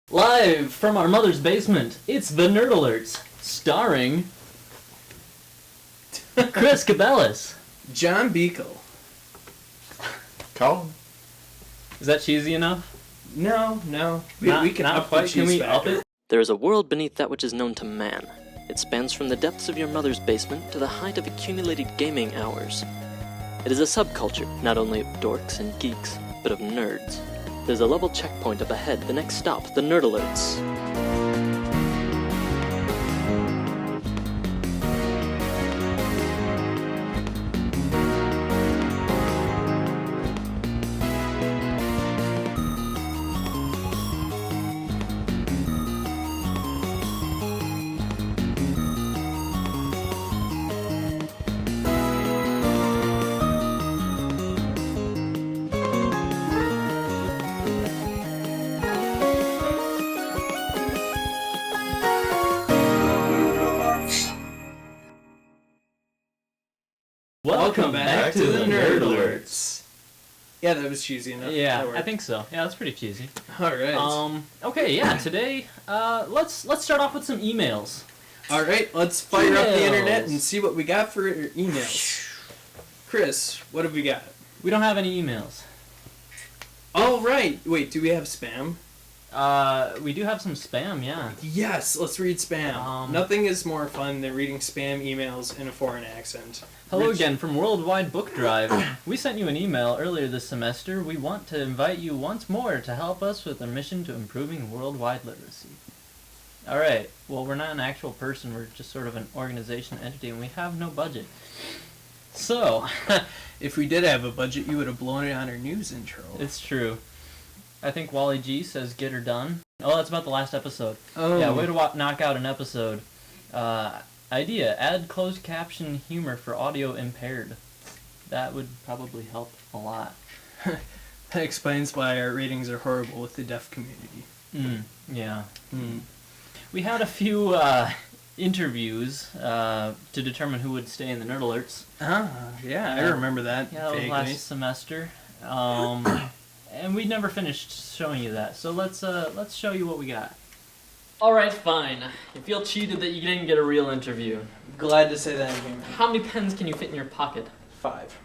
Live from our mother's basement, it's the Nerd Alerts, starring Chris Cabellis. John Beekle. Colin? Is that cheesy enough? No. We can not up quite. the cheese Can we factor. up it? There is a world beneath that which is known to man. It spans from the depths of your mother's basement to the height of accumulated gaming hours. It is a subculture, not only of dorks and geeks, but of nerds. There's a level checkpoint up ahead. The next stop, the Nerd Alerts. Welcome back to the Nerd Alerts. Yeah, that was cheesy enough. Yeah, That worked. I think so. Yeah, that's pretty cheesy. Alright. Okay, yeah, today, let's start off with some emails. Alright, let's fire up the Emails. internet and see what we got for emails. Chris, what have we got? We don't have any emails. Alright, wait, do we have spam? We do have some spam, yeah. Yes, let's read spam. Nothing is more fun than reading spam emails in a foreign accent. Hello Rich- again from Worldwide Book Drive. We sent you an email earlier this semester. We want to invite you once more to help us with our mission to improving worldwide literacy. Alright, well, we're not an actual person, we're just sort of an organization entity, and we have no budget. So, If we did have a budget, you would have blown it on our news intro. it's true. I think Wally G says get her done. Oh, that's about the last episode. Oh. Yeah, way to knock out an episode. Idea, add closed caption humor for audio impaired. That would probably help a lot. That explains why our ratings are horrible with the deaf community. Yeah. We had a few interviews to determine who would stay in the Nerd Alerts. Yeah, I remember that. Yeah, that was vaguely. last semester. And we never finished showing you that. So let's show you what we got. All right, fine. You feel cheated that you didn't get a real interview. Glad to say that again. How many pens can you fit in your pocket? 5.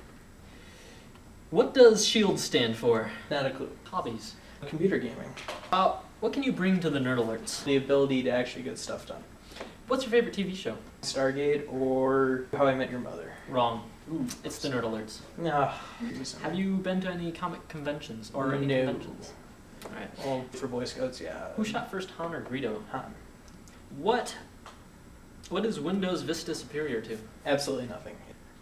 What does SHIELD stand for? Not a clue. Hobbies. Computer gaming. What can you bring to the Nerd Alerts? The ability to actually get stuff done. What's your favorite TV show? Stargate or How I Met Your Mother. Wrong. It's the Nerd Alerts. Nah. Have you been to any comic conventions or any No. conventions? All right. Well, for Boy Scouts, yeah. Who shot first, Han or Greedo? Han. What is Windows Vista superior to? Absolutely nothing.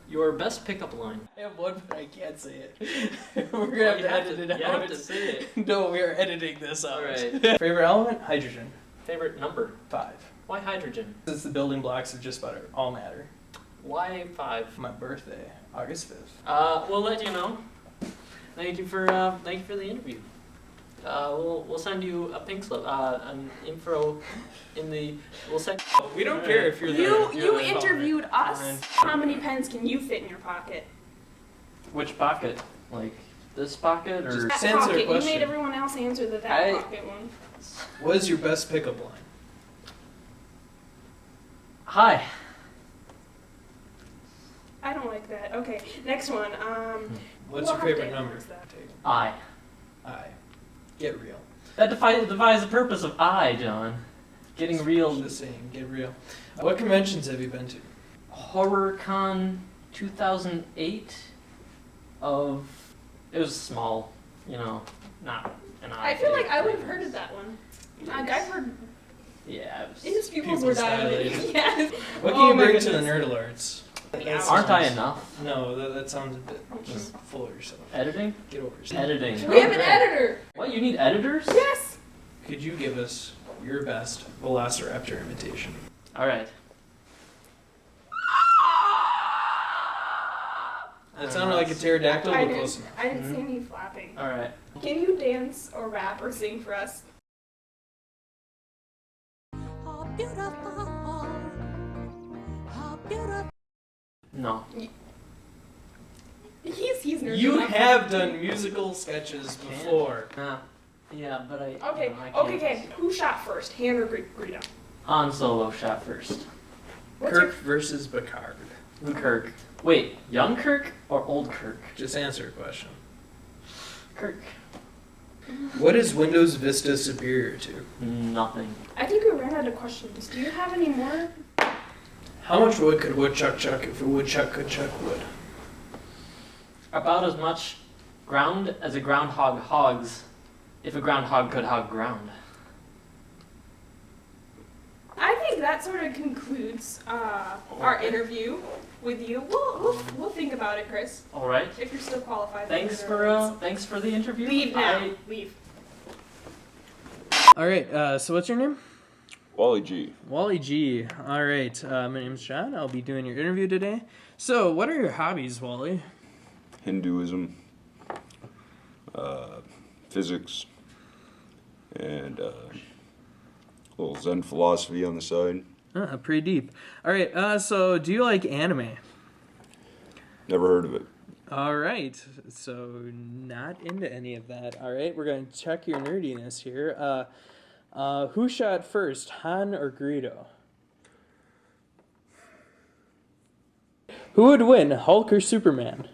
Your best pickup line. I have one, but I can't say it. We're gonna have to edit it out. You have to say it. No, we are editing this out. All right. Favorite element? Hydrogen. Favorite number? 5. Why hydrogen? It's the building blocks of just about all matter. Why 5? My birthday, August 5th. We'll let you know. Thank you for the interview. We'll send you a pink slip, an info in the. We'll send. We don't care if you're You interviewed us. How many pens can you fit in your pocket? Which pocket? Like this pocket or? Just- That Answer the pocket. You question. made everyone else answer the that I- pocket one. What is your best pickup line? Hi. I don't like that. Okay, next one. What's We'll your favorite have to number? analyze that. I. Get real. That defies the purpose of I, John. Getting real. Just saying, get real. What conventions have you been to? HorrorCon 2008 it was small, not an I feel like I would have heard of that one. I've heard Yeah, it was, his pupils were dilated. dilated. Yes. What can Oh you my bring to the goodness. Nerd Alerts? aren't I enough? No, that sounds a bit just full of yourself. Editing? Get over yourself. Editing. We have an editor. What, you need editors? Yes. Could you give us your best Velociraptor imitation? Alright. That sounded like a pterodactyl, I but close didn't. enough. I didn't see any flapping. Alright. Can you dance or rap or sing for us? No. He's nerd You enough. have done musical sketches before. Nah. Yeah, but I Okay, I can't. okay. Who shot first, Han or Greedo? Han Solo shot first. What's Kirk versus Picard. Kirk. Wait, young Kirk or old Kirk? Just answer a question. Kirk. What is Windows Vista superior to? Nothing. I think we ran out of questions. Do you have any more? How much wood could woodchuck chuck if a woodchuck could chuck wood? About as much ground as a groundhog hogs if a groundhog could hog ground. I think that sort of concludes our interview with you. We'll think about it, Chris. All right. If you're still qualified. Thanks for the interview. Leave now. Leave. All right. So what's your name? Wally G. Wally G. All right. My name's John. I'll be doing your interview today. So, what are your hobbies, Wally? Hinduism, physics, and a little Zen philosophy on the side. Pretty deep. All right. So, do you like anime? Never heard of it. All right. So, not into any of that. All right. We're going to check your nerdiness here. Who shot first, Han or Greedo? Who would win, Hulk or Superman?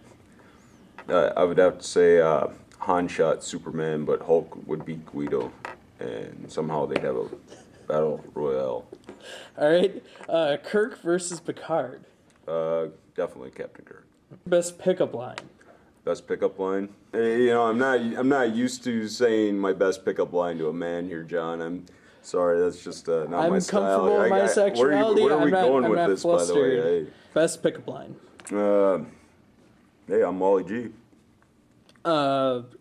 I would have to say Han shot Superman, but Hulk would beat Guido, and somehow they'd have a battle royale. All right. Kirk versus Picard. Definitely Captain Kirk. Best pickup line. Best pickup line? You know, I'm not used to saying my best pickup line to a man here, John. I'm sorry, that's just not my style. I'm comfortable with my sexuality. Where are we going I'm with not this, flustered. by the way? Hey. Best pickup line. Hey, I'm Wally G.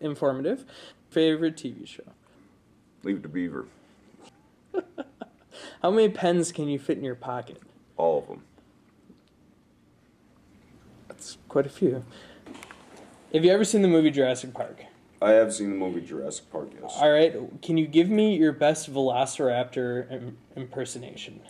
Informative. Favorite TV show. Leave it to Beaver. How many pens can you fit in your pocket? All of them. That's quite a few. Have you ever seen the movie Jurassic Park? I have seen the movie Jurassic Park, yes. All right. Can you give me your best Velociraptor impersonation?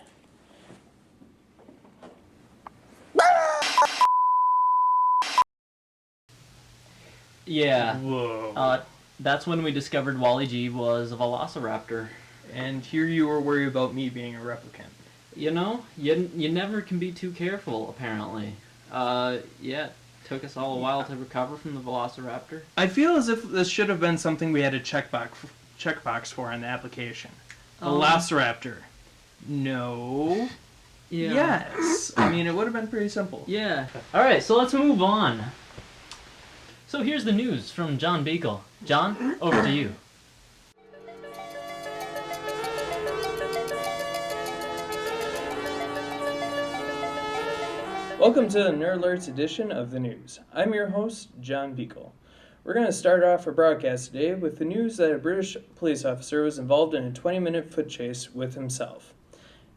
Yeah. Whoa. That's when we discovered Wally G was a velociraptor. And here you were worried about me being a replicant. You know, you never can be too careful, apparently. Yeah, it took us all a while to recover from the velociraptor. I feel as if this should have been something we had a checkbox for on the application. Velociraptor. No. Yeah. Yes. I mean, it would have been pretty simple. Yeah. All right, so let's move on. So here's the news from John Beagle. John, over to you. Welcome to the Nerd edition of the news. I'm your host, John Beagle. We're going to start off our broadcast today with the news that a British police officer was involved in a 20-minute foot chase with himself.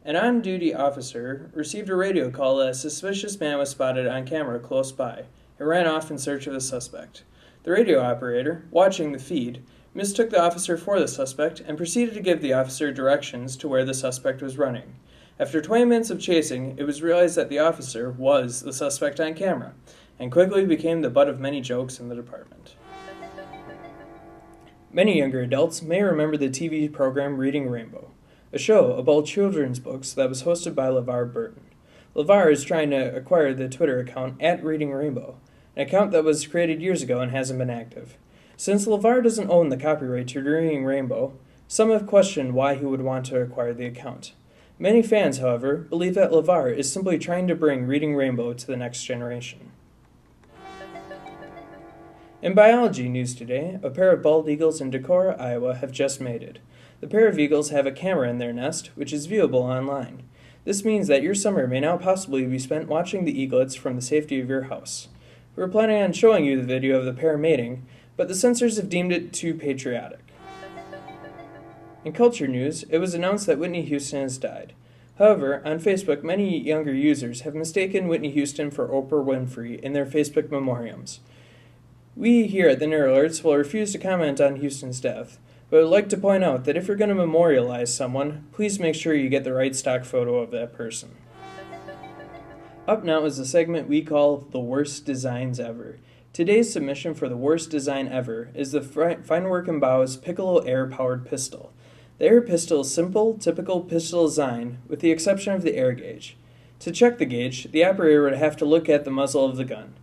An on-duty officer received a radio call that a suspicious man was spotted on camera close by. He ran off in search of the suspect. The radio operator, watching the feed, mistook the officer for the suspect and proceeded to give the officer directions to where the suspect was running. After 20 minutes of chasing, it was realized that the officer was the suspect on camera, and quickly became the butt of many jokes in the department. Many younger adults may remember the TV program Reading Rainbow, a show about children's books that was hosted by LeVar Burton. LeVar is trying to acquire the Twitter account @ReadingRainbow, an account that was created years ago and hasn't been active. Since LeVar doesn't own the copyright to Reading Rainbow, some have questioned why he would want to acquire the account. Many fans, however, believe that LeVar is simply trying to bring Reading Rainbow to the next generation. In biology news today, a pair of bald eagles in Decorah, Iowa have just mated. The pair of eagles have a camera in their nest, which is viewable online. This means that your summer may now possibly be spent watching the eaglets from the safety of your house. We were planning on showing you the video of the pair mating, but the censors have deemed it too patriotic. In culture news, it was announced that Whitney Houston has died. However, on Facebook, many younger users have mistaken Whitney Houston for Oprah Winfrey in their Facebook memoriams. We here at the Nerd Alerts will refuse to comment on Houston's death, but would like to point out that if you're going to memorialize someone, please make sure you get the right stock photo of that person. Up now is the segment we call The Worst Designs Ever. Today's submission for the worst design ever is the Fine Work and Bau's Piccolo air-powered pistol. The air pistol is simple, typical pistol design, with the exception of the air gauge. To check the gauge, the operator would have to look at the muzzle of the gun.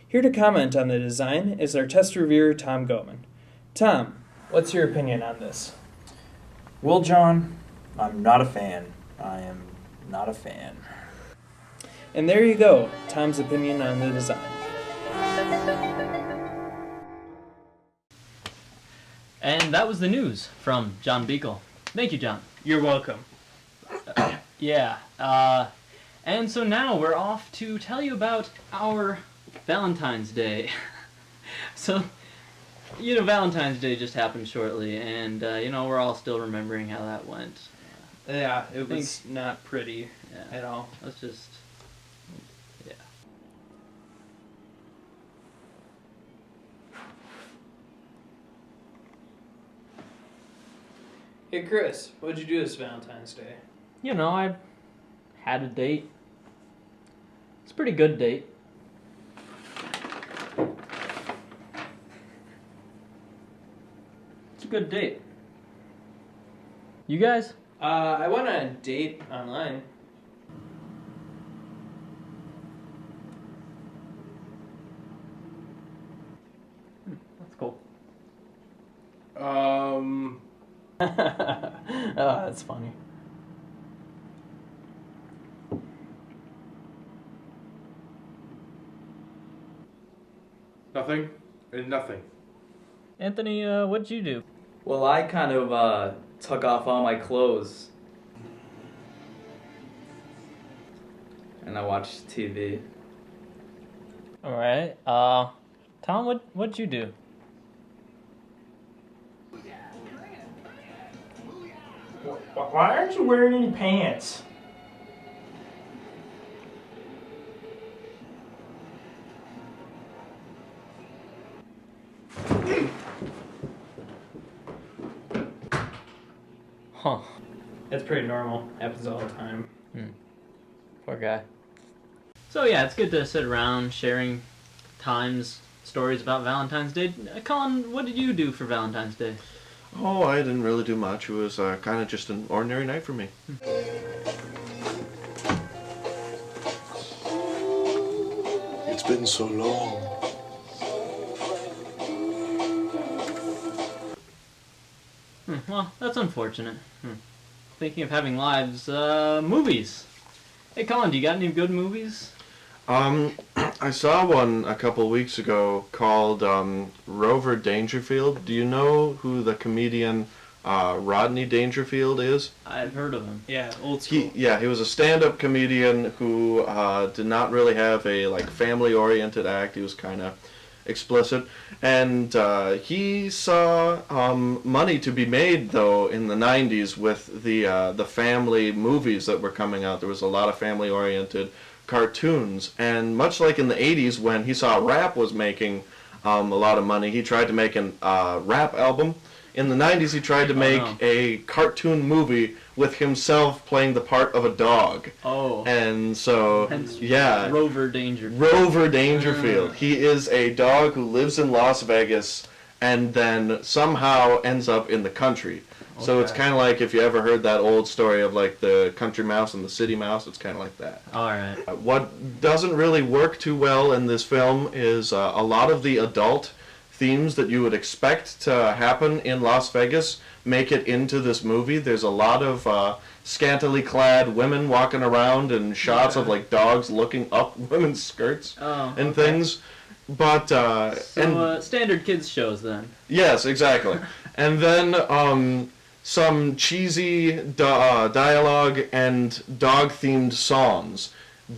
Here to comment on the design is our test reviewer, Tom Goman. Tom, what's your opinion on this? Well, John, I'm not a fan. I am not a fan. And there you go, Tom's opinion on the design. And that was the news from John Beagle. Thank you, John. You're welcome. Yeah. And so now we're off to tell you about our Valentine's Day. So, Valentine's Day just happened shortly, and, we're all still remembering how that went. Yeah, it was not pretty at all. Let's just... Yeah. Hey Chris, what'd you do this Valentine's Day? I had a date. It's a pretty good date. It's a good date. You guys? I went on a date online. That's cool. Oh, that's funny. Nothing and nothing. Anthony, what'd you do? Well, I kind of took off all my clothes. And I watched TV. Alright. Tom, what'd you do? Why aren't you wearing any pants? Huh. That's pretty normal. Happens all the time. Poor guy. So yeah, it's good to sit around sharing times, stories about Valentine's Day. Colin, what did you do for Valentine's Day? Oh, I didn't really do much. It was kind of just an ordinary night for me. It's been so long. Well, that's unfortunate. Thinking of having lives, movies. Hey Colin, do you got any good movies? I saw one a couple weeks ago called Rover Dangerfield. Do you know who the comedian Rodney Dangerfield is? I've heard of him. Yeah, old school. He was a stand-up comedian who did not really have a family-oriented act. He was kind of explicit, and he saw money to be made though in the 90s with the family movies that were coming out. There was a lot of family-oriented cartoons, and much like in the 80s when he saw rap was making a lot of money, he tried to make an rap album. In the 90s he tried to make a cartoon movie with himself playing the part of a dog. Oh. And so, Hence yeah. Rover Dangerfield. Rover Dangerfield. He is a dog who lives in Las Vegas and then somehow ends up in the country. So it's kind of like if you ever heard that old story of like the country mouse and the city mouse, it's kind of like that. Alright. What doesn't really work too well in this film is a lot of the adult themes that you would expect to happen in Las Vegas make it into this movie. There's a lot of scantily clad women walking around and shots of like dogs looking up women's skirts and things. But standard kids shows then. Yes, exactly. And then some cheesy dialogue and dog-themed songs.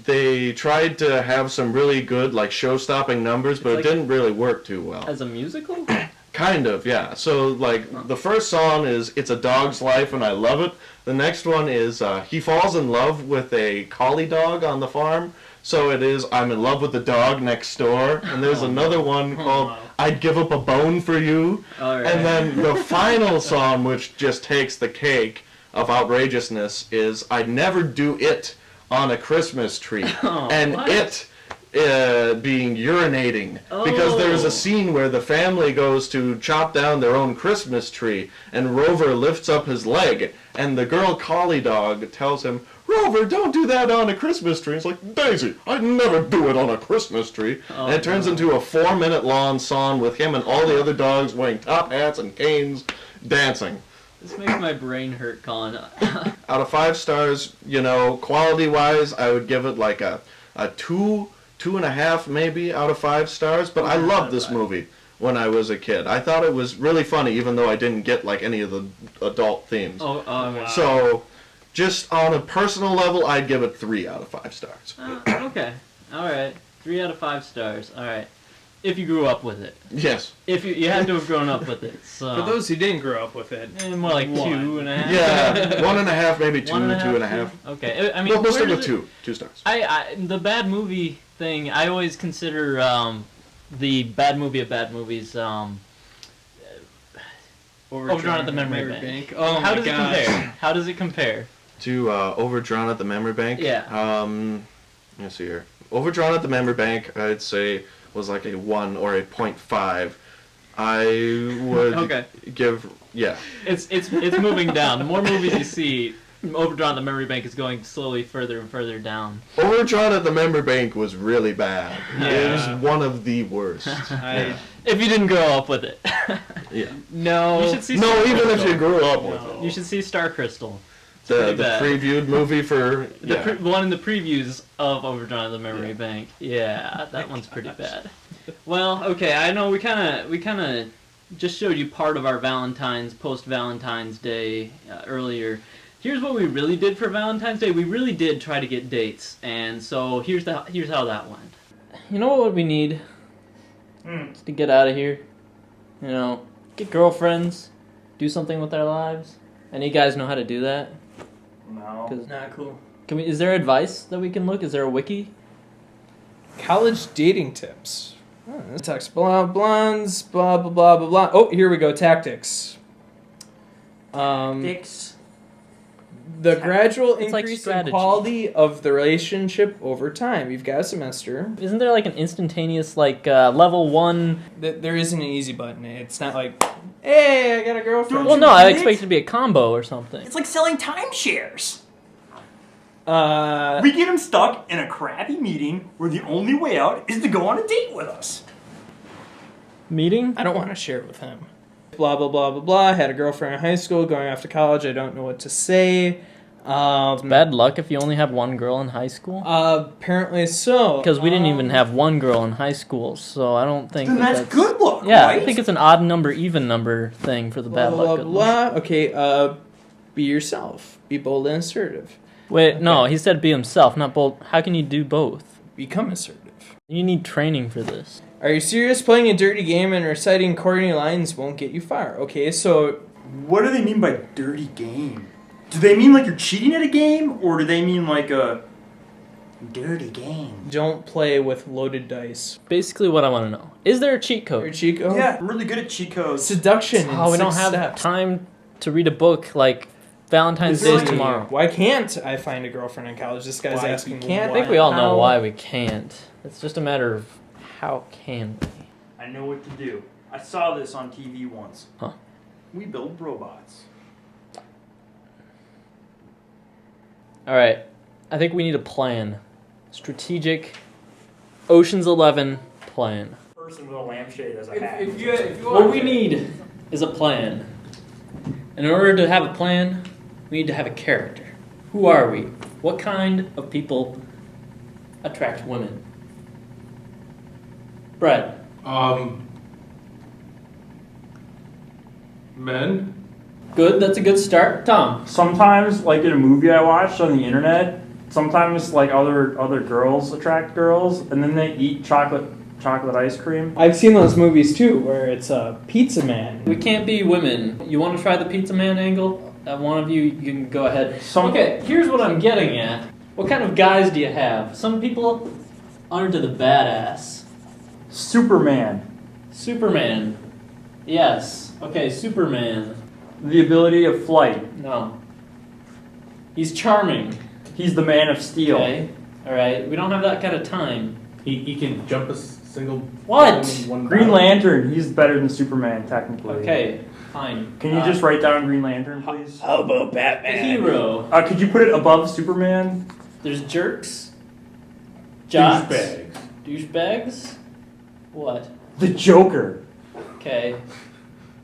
They tried to have some really good, show-stopping numbers, but it didn't really work too well. As a musical? Kind of, yeah. So, the first song is It's a Dog's Life, and I love it. The next one is he falls in love with a collie dog on the farm. So it is I'm in love with the dog next door. And there's another one called I'd Give Up a Bone for You. All right. And then the final song, which just takes the cake of outrageousness, is I'd Never Do It on a Christmas Tree. And what? it being urinating because there's a scene where the family goes to chop down their own Christmas tree and Rover lifts up his leg and the girl collie dog tells him, Rover, don't do that on a Christmas tree. It's like, Daisy, I'd never do it on a Christmas tree. And it turns into a 4-minute long song with him and all the other dogs wearing top hats and canes dancing. This makes my brain hurt, Colin. Out of 5 stars, you know, quality-wise, I would give it like a 2.5 maybe out of 5 stars. But I loved this movie when I was a kid. I thought it was really funny, even though I didn't get like any of the adult themes. Wow. So, just on a personal level, I'd give it 3 out of 5 stars. Okay. All right. 3 out of 5 stars. All right. If you grew up with it. Yes. If you had to have grown up with it. So. For those who didn't grow up with it. More like 2.5. Yeah, 1.5, maybe 2, 2.5. Okay. I mean, we'll stick with 2 stars. The bad movie thing, I always consider the bad movie of bad movies Overdrawn at the Memory Bank. Oh How my does it gosh. compare? How does it compare? To Overdrawn at the Memory Bank? Yeah. Let's see here. Overdrawn at the Memory Bank, I'd say, was like a 1 or a 0.5. I would give, yeah. It's moving down. The more movies you see, Overdrawn at the Memory Bank is going slowly further and further down. Overdrawn at the Memory Bank was really bad. Yeah. It was one of the worst. If you didn't grow up with it. Yeah. No. You should see no, Star even Crystal. if you grew up with it. You should see Star Crystal. The previewed movie for... The one in the previews of Overdrawn at the Memory Bank. Yeah, that one's pretty bad. Well, okay, I know we kind of just showed you part of our post-Valentine's Day earlier. Here's what we really did for Valentine's Day. We really did try to get dates, and so here's how that went. You know what we need to get out of here? You know, get girlfriends, do something with our lives. Any guys know how to do that? No. Not cool. Is there advice that we can look? Is there a wiki? College dating tips. Text blondes, blah, blah, blah, blah, blah. Oh, here we go. Tactics. The gradual It's like increase in strategy. quality of the relationship over time. You've got a semester. Isn't there like an instantaneous level 1? There isn't an easy button. It's not like, hey, I got a girlfriend. Well, no, I expect it to be a combo or something. It's like selling timeshares. Uh, We get them stuck in a crappy meeting where the only way out is to go on a date with us. Meeting? I don't want to share it with him. Blah, blah, blah, blah, blah. Had a girlfriend in high school, going off to college. I don't know what to say. Bad luck if you only have one girl in high school. Apparently so. Because we didn't even have one girl in high school, so I don't think Then that's good luck, Yeah, right? I think it's an odd number, even number thing for the bad Blah, luck. blah, good blah. luck. Okay, be yourself. Be bold and assertive. Wait, no, he said be himself, not bold. How can you do both? Become assertive. You need training for this. Are you serious? Playing a dirty game and reciting corny lines won't get you far. Okay, so... What do they mean by dirty game? Do they mean like you're cheating at a game, or do they mean like a dirty game? Don't play with loaded dice. Basically what I want to know. Is there a cheat Or code? cheat code? Yeah, I'm really good at cheat codes. Seduction. Oh, we don't have time to read a book like Valentine's Day is Really? tomorrow. Why can't I find a girlfriend in college? This guy's Why asking you can't? I think we all know How? why we can't. It's just a matter of how can we. I know what to do. I saw this on TV once. Huh. We build robots. Alright, I think we need a plan. Strategic Ocean's 11 plan. Person with a lampshade as a hat. If you What we need is a plan. In order to have a plan, we need to have a character. Who are we? What kind of people attract women? Brett. Men? Good, that's a good start. Tom. Sometimes, like in a movie I watched on the internet, sometimes like other girls attract girls, and then they eat chocolate ice cream. I've seen those movies too, where it's a pizza man. We can't be women. You want to try the pizza man angle? One of you can go ahead. Okay, here's what I'm getting at. What kind of guys do you have? Some people are into the badass. Superman. Superman. Yes. Okay, Superman. The ability of flight. No. He's charming. He's the Man of Steel. Okay. Alright, we don't have that kind of time. He can jump a single. What? One Green bound. Lantern. He's better than Superman, technically. Okay, fine. Can you just write down Green Lantern, please? How about The Batman? hero. Could you put it above Superman? There's jerks. Jocks. Douchebags. Douchebags? What? The Joker. Okay.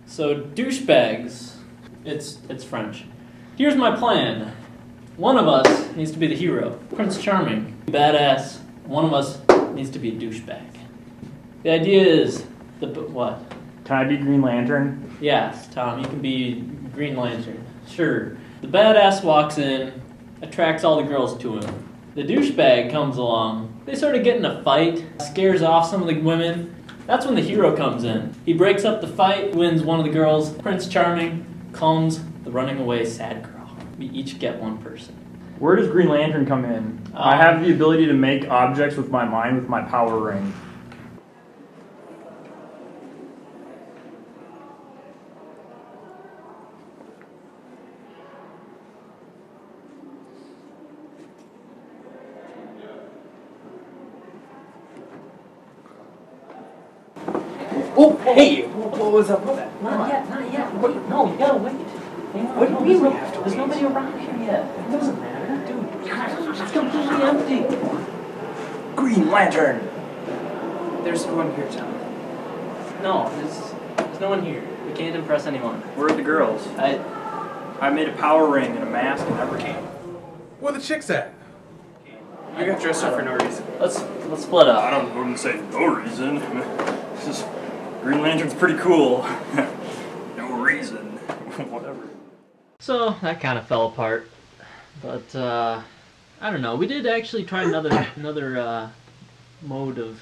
So douchebags. It's French. Here's my plan. One of us needs to be the hero. Prince Charming. Badass. One of us needs to be a douchebag. The idea is what? Can I be Green Lantern? Yes, Tom, you can be Green Lantern. Sure. The badass walks in, attracts all the girls to him. The douchebag comes along. They sort of get in a fight, scares off some of the women. That's when the hero comes in. He breaks up the fight, wins one of the girls. Prince Charming calms the running away sad girl. We each get one person. Where does Green Lantern come in? I have the ability to make objects with my mind with my power ring. Oh, hey! What was up with that? Not yet. Wait, no, you gotta wait. What do you mean we have to There's wait? nobody around here yet. It doesn't matter. Dude, it's completely empty. Green Lantern! There's no one here, Tom. No, there's no one here. We can't impress anyone. Where are the girls? I made a power ring and a mask and everything. Where the chicks at? You got dressed up for no reason. Let's split up. I wouldn't say no reason. It's just Green Lantern's pretty cool. No reason. Whatever. So that kind of fell apart, but I don't know. We did actually try another mode of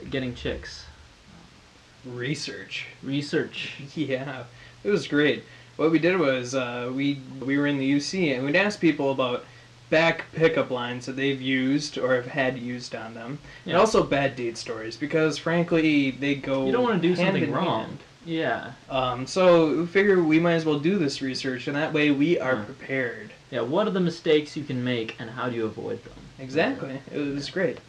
getting chicks. Research. Yeah. It was great. What we did was we were in the UC and we'd ask people about back pickup lines that they've used or have had used on them, and also bad date stories because frankly they go. You don't want to do hand something in wrong. hand. Yeah. So we figure we might as well do this research, and that way we are prepared. Yeah. What are the mistakes you can make, and how do you avoid them? Exactly. It was great.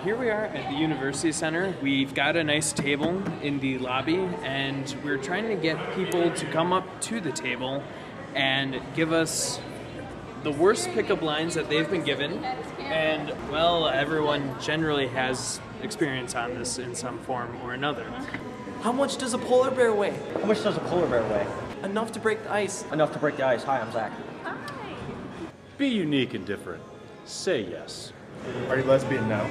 Here we are at the University Center. We've got a nice table in the lobby, and we're trying to get people to come up to the table and give us the worst pickup lines that they've been given. And, well, everyone generally has experience on this in some form or another. How much does a polar bear weigh? How much does a polar bear weigh? Enough to break the ice. Enough to break the ice. Hi, I'm Zach. Be unique and different. Say yes. Are you lesbian now?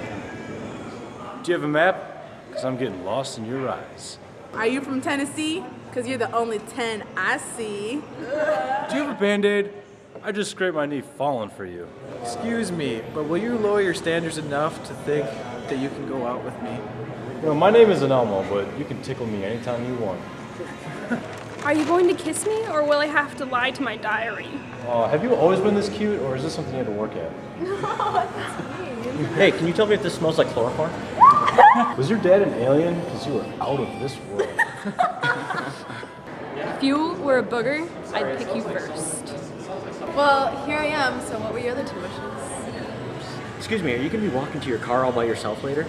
Do you have a map? Because I'm getting lost in your eyes. Are you from Tennessee? Because you're the only 10 I see. Do you have a Band-Aid? I just scraped my knee falling for you. Excuse me, but will you lower your standards enough to think that you can go out with me? You know, my name isn't Elmo, but you can tickle me anytime you want. Are you going to kiss me, or will I have to lie to my diary? Have you always been this cute, or is this something you had to work at? Hey, can you tell me if this smells like chloroform? Was your dad an alien? Because you were out of this world. If you were a booger, I'd pick you first. Well, here I am, so what were your other two wishes? Excuse me, are you going to be walking to your car all by yourself later?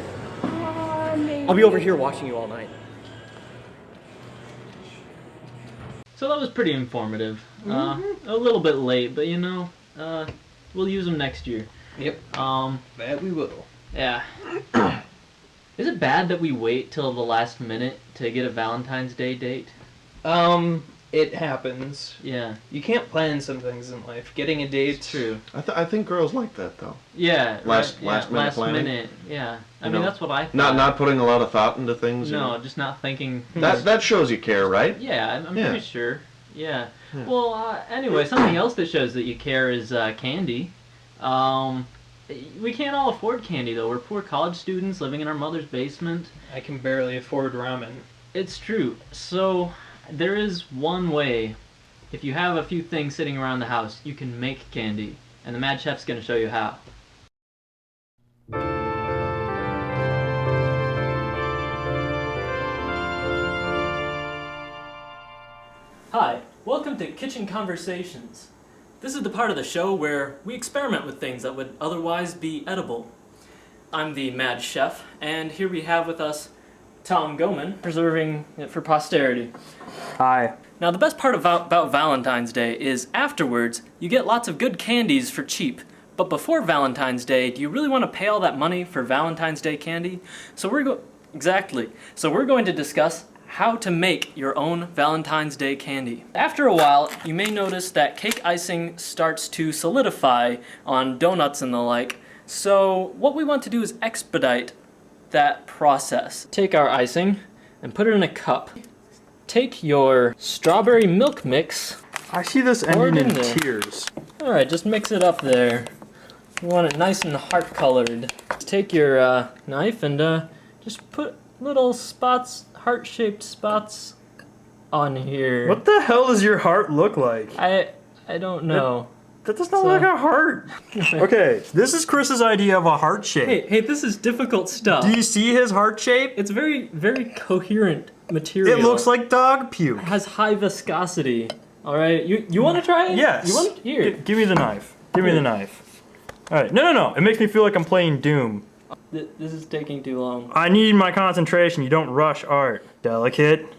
Maybe. I'll be over here watching you all night. So that was pretty informative. A little bit late, but we'll use them next year. Yep. That we will. Yeah. Is it bad that we wait till the last minute to get a Valentine's Day date? It happens. Yeah. You can't plan some things in life. Getting a date. It's true. I think girls like that though. Yeah. Last minute planning. Minute. Yeah. I mean that's what I thought. Not putting a lot of thought into things. No, just not thinking. That shows you care, right? Yeah, I'm pretty sure. Yeah. Well, anyway, something else that shows that you care is candy. We can't all afford candy though. We're poor college students living in our mother's basement. I can barely afford ramen. It's true. So there is one way. If you have a few things sitting around the house, you can make candy, and the Mad Chef's going to show you how. Hi, welcome to Kitchen Conversations. This is the part of the show where we experiment with things that would otherwise be edible. I'm the Mad Chef, and here we have with us Tom Goman, preserving it for posterity. Hi. Now, the best part about Valentine's Day is afterwards, you get lots of good candies for cheap. But before Valentine's Day, do you really want to pay all that money for Valentine's Day candy? So we're going to discuss how to make your own Valentine's Day candy. After a while, you may notice that cake icing starts to solidify on donuts and the like. So what we want to do is expedite that process. Take our icing and put it in a cup. Take your strawberry milk mix. I see this ending in tears. Alright, just mix it up there. You want it nice and heart-colored. Take your knife and just put little spots, heart-shaped spots on here. What the hell does your heart look like? I don't know. That does not look like a heart. Okay, this is Chris's idea of a heart shape. Hey, this is difficult stuff. Do you see his heart shape? It's very, very coherent material. It looks like dog puke. It has high viscosity. All right, you want to try it? Yes. You want here? Give me the knife. Give me the knife. All right. No. It makes me feel like I'm playing Doom. This is taking too long. I need my concentration. You don't rush art. Delicate.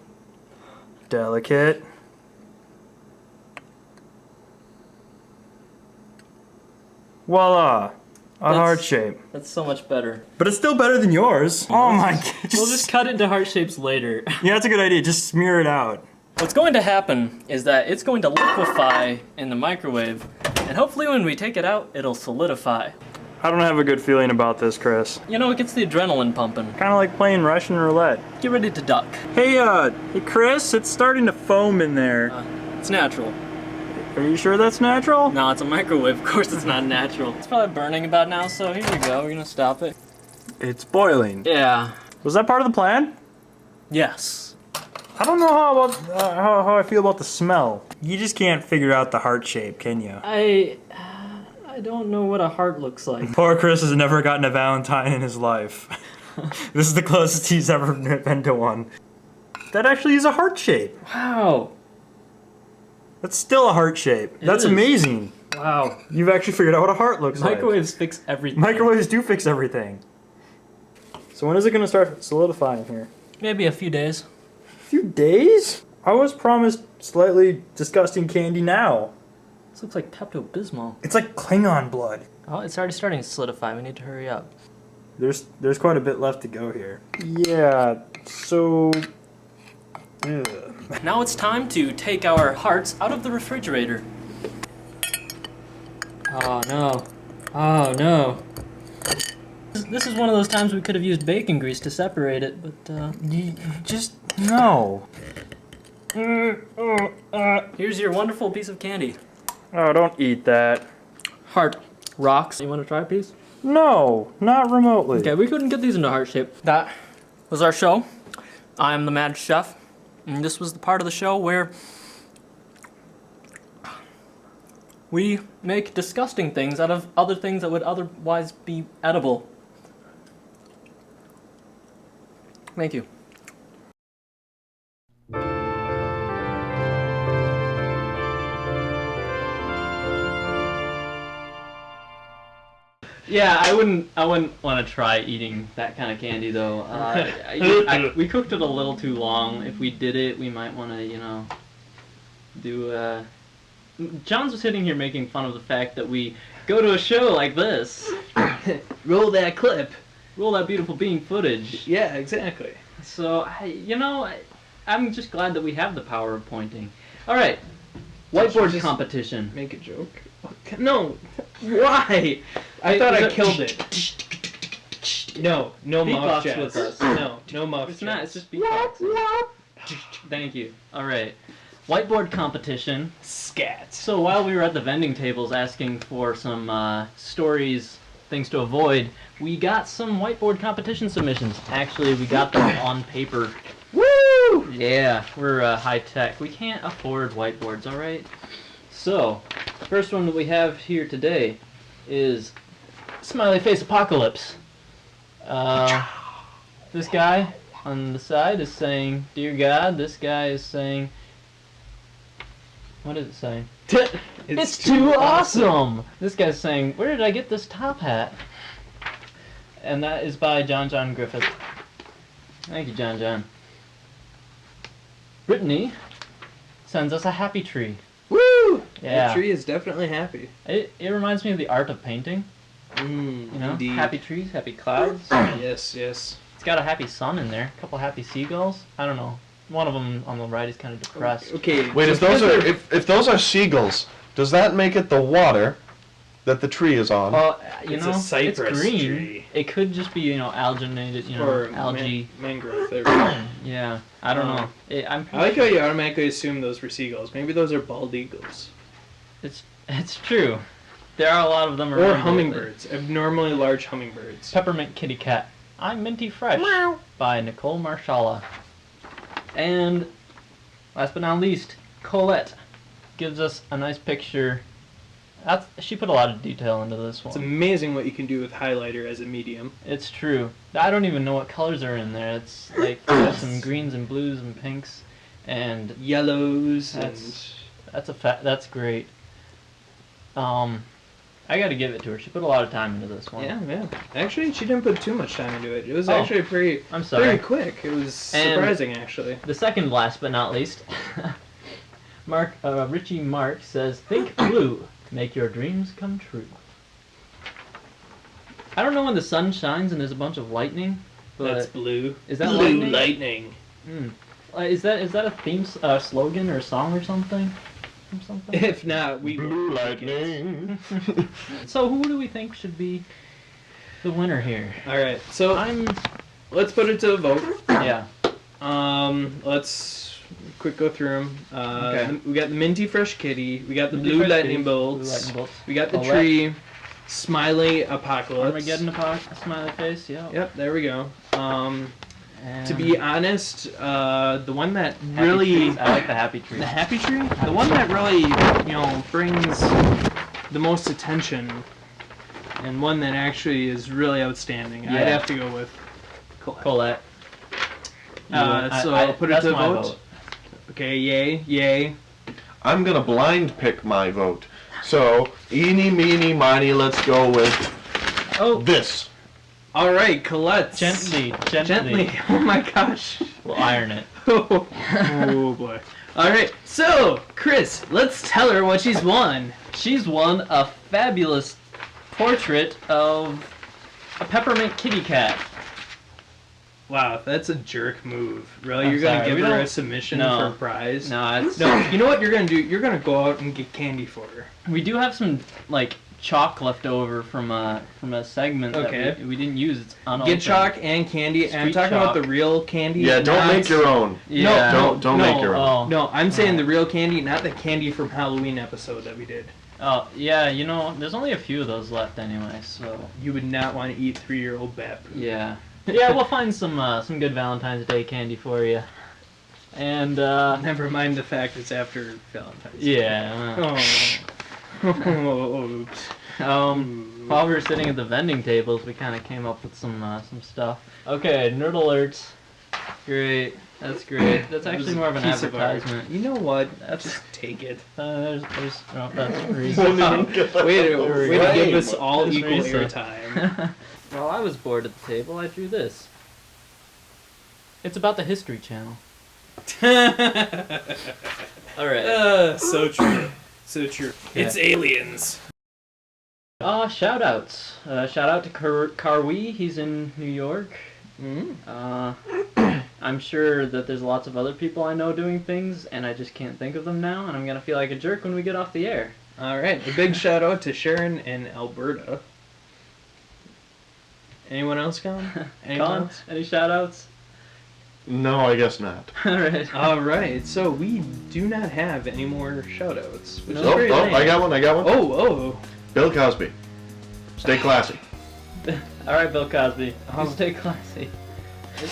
Delicate. Voila. A heart shape. That's so much better. But it's still better than yours. Oh my god. We'll just cut it into heart shapes later. Yeah, that's a good idea. Just smear it out. What's going to happen is that it's going to liquefy in the microwave, and hopefully when we take it out, it'll solidify. I don't have a good feeling about this, Chris. You know, it gets the adrenaline pumping. Kind of like playing Russian roulette. Get ready to duck. Hey, Chris, it's starting to foam in there. It's natural. Are you sure that's natural? No, it's a microwave. Of course it's not natural. It's probably burning about now, so here we go. We're gonna stop it. It's boiling. Yeah. Was that part of the plan? Yes. I don't know how I feel about the smell. You just can't figure out the heart shape, can you? I don't know what a heart looks like. Poor Chris has never gotten a Valentine in his life. This is the closest he's ever been to one. That actually is a heart shape. Wow. That's still a heart shape. That's amazing. Wow. You've actually figured out what a heart looks like. Microwaves fix everything. Microwaves do fix everything. So when is it going to start solidifying here? Maybe a few days. A few days? I was promised slightly disgusting candy now. This looks like Pepto-Bismol. It's like Klingon blood. Oh, it's already starting to solidify. We need to hurry up. There's quite a bit left to go here. Yeah, so... Ugh. Now it's time to take our hearts out of the refrigerator. Oh no. Oh no. This is one of those times we could have used bacon grease to separate it, but just no. Here's your wonderful piece of candy. Oh, don't eat that. Heart rocks. You want to try a piece? No, not remotely. Okay, we couldn't get these into heart shape. That was our show. I am the Mad Chef, and this was the part of the show where we make disgusting things out of other things that would otherwise be edible. Thank you. Yeah, I wouldn't want to try eating that kind of candy though. We cooked it a little too long. If we did it, we might want to, do. John's was sitting here making fun of the fact that we go to a show like this, roll that clip, roll that beautiful bean footage. Yeah, exactly. So I'm just glad that we have the power of pointing. All right, whiteboard competition. Make a joke. No, why? I thought I killed it. No mouth jazz. With us. No mouth It's jazz. not. It's just beatboxing. Thank you. All right. Whiteboard competition. Scat. So while we were at the vending tables asking for some stories, things to avoid, we got some whiteboard competition submissions. Actually, we got them on paper. Woo! Yeah, we're high tech. We can't afford whiteboards, all right? So, the first one that we have here today is Smiley Face Apocalypse. This guy on the side is saying, "Dear God." This guy is saying, what is it saying? It's too awesome! This guy's saying, "Where did I get this top hat?" And that is by John Griffith. Thank you, John. Brittany sends us a happy tree. Woo! Yeah. The tree is definitely happy. It reminds me of the art of painting. You know, indeed. happy trees, happy clouds. Yes. It's got a happy sun in there. A couple happy seagulls. I don't know. One of them on the right is kind of depressed. Okay. Wait, if those are seagulls, does that make it the water that the tree is on? Well, It's a cypress it's green. tree. It could just be, alginated, Or algae. mangrove. There we go. Yeah, I don't know. I like how you automatically assume those were seagulls. Maybe those are bald eagles. It's true. There are a lot of them around. Or hummingbirds. Abnormally large hummingbirds. Peppermint Kitty Cat. I'm Minty Fresh by Nicole Marshala. And last but not least, Colette gives us a nice picture. She put a lot of detail into this one. It's amazing what you can do with highlighter as a medium. It's true. I don't even know what colors are in there. It's like got some greens and blues and pinks and yellows. That's great. I got to give it to her. She put a lot of time into this one. Yeah. Actually, she didn't put too much time into it. It was actually very quick. It was surprising, actually. The second last but not least, Richie Mark says, "Think blue, make your dreams come true." I don't know when the sun shines and there's a bunch of lightning, but that's blue. Is that blue lightning? Is that a theme slogan or a song or something? If not, we blue lightning. So who do we think should be the winner here? All right, so let's put it to a vote. Yeah. Let's quick go through them. Okay. We got the Minty Fresh Kitty. We got the Minty blue Fresh lightning Kitty, bolts. blue lightning bolts. We got the Colette. tree. Smiley apocalypse. Armageddon smiley face. Yeah. Yep. There we go. And to be honest, the one that happy really trees. I like the happy tree. The happy tree? The one that really, brings the most attention and one that actually is really outstanding. Yeah. I'd have to go with Colette. I'll put it to a vote. Okay, yay. I'm going to blind pick my vote. So, eeny, meeny, miny, let's go with this. All right, Colette. Gently. Oh my gosh. We'll iron it. Oh boy. All right. So, Chris, let's tell her what she's won. She's won a fabulous portrait of a peppermint kitty cat. Wow, that's a jerk move. Really? I'm You're going to sorry, give we her don't- a submission No. for a prize? No, you know what you're going to do? You're going to go out and get candy for her. We do have some chalk left over from a segment that we didn't use. It's unopened. Get chalk and candy. And I'm Street talking about chalk. the real candy. Yeah, don't make your own. Yeah. Don't make your own. No, I'm saying the real candy, not the candy from Halloween episode that we did. Oh, yeah, there's only a few of those left anyway, so... You would not want to eat 3-year-old Bep. Yeah. Yeah, we'll find some good Valentine's Day candy for you. And, Never mind the fact it's after Valentine's Day. Yeah. Oops. While we were sitting at the vending tables, we kind of came up with some stuff. Okay, Nerd Alerts. Great. That's great. That's actually more of an Piece of art. advertisement. You know what? Just take it. There's oh, that's free. Way to give us all That's equal free, so- airtime. While I was bored at the table, I drew this. It's about the History Channel. Alright. So true. So true. Yeah. It's aliens. Shout outs. Shout out to Karwi. He's in New York. I'm sure that there's lots of other people I know doing things, and I just can't think of them now, and I'm gonna feel like a jerk when we get off the air. Alright, a big shout out to Sharon in Alberta. Anyone else, Colin? Colin, any shout outs? No, I guess not. Alright, so we do not have any more shout outs. Which is Oh, very lame. I got one. Oh. Bill Cosby. Stay classy. Alright, Bill Cosby. Stay classy.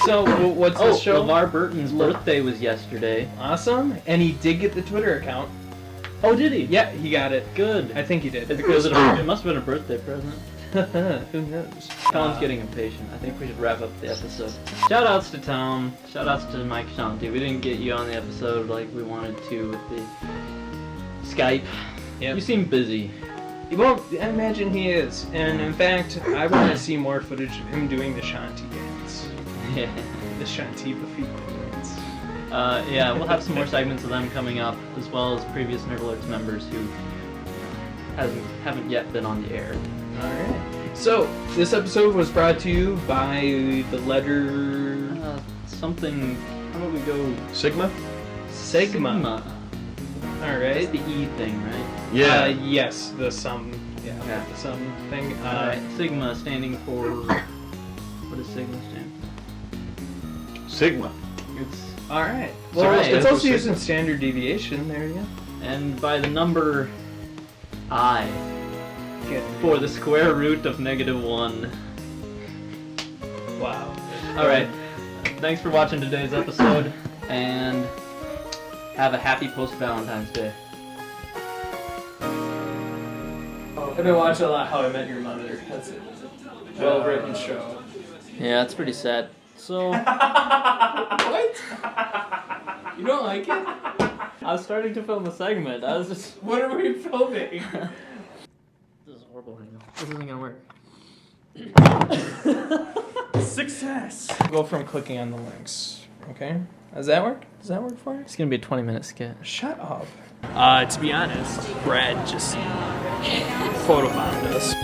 So, what's this show? LeVar Burton's birthday was yesterday. Awesome. And he did get the Twitter account. Oh, did he? Yeah, he got it. Good. I think he did. It must have been a birthday present. Who knows? Colin's getting impatient. I think we should wrap up the episode. Shoutouts to Tom. Shoutouts to Mike Shanti. We didn't get you on the episode like we wanted to with the Skype. Yep. You seem busy. Well, I imagine he is. And in fact, I want to see more footage of him doing the Shanti dance. Yeah. The Shanti Buffy dance. Yeah, we'll have some more segments of them coming up, as well as previous Nerd Alerts members who haven't yet been on the air. Alright. So, this episode was brought to you by the letter... something... How about we go... Sigma? Sigma. Alright. It's the E thing, right? Yeah. Yes, the sum. Yeah, the sum thing. Alright, Sigma standing for... What does Sigma stand for? Sigma. It's... Alright. Well, it's also used in standard deviation. There you go. And by the number I for the square root of -1. Wow. Alright. Thanks for watching today's episode, and have a happy post-Valentine's Day. I've been watching a lot How I Met Your Mother. That's it. Well-written show. Yeah, it's pretty sad. So... What? You don't like it? I was starting to film a segment. I was just... What are we filming? This is horrible. This isn't gonna work. Success! Go from clicking on the links. Okay? Does that work? Does that work for you? It's gonna be a 20-minute skit. Shut up. To be honest, Brad just photobombed us.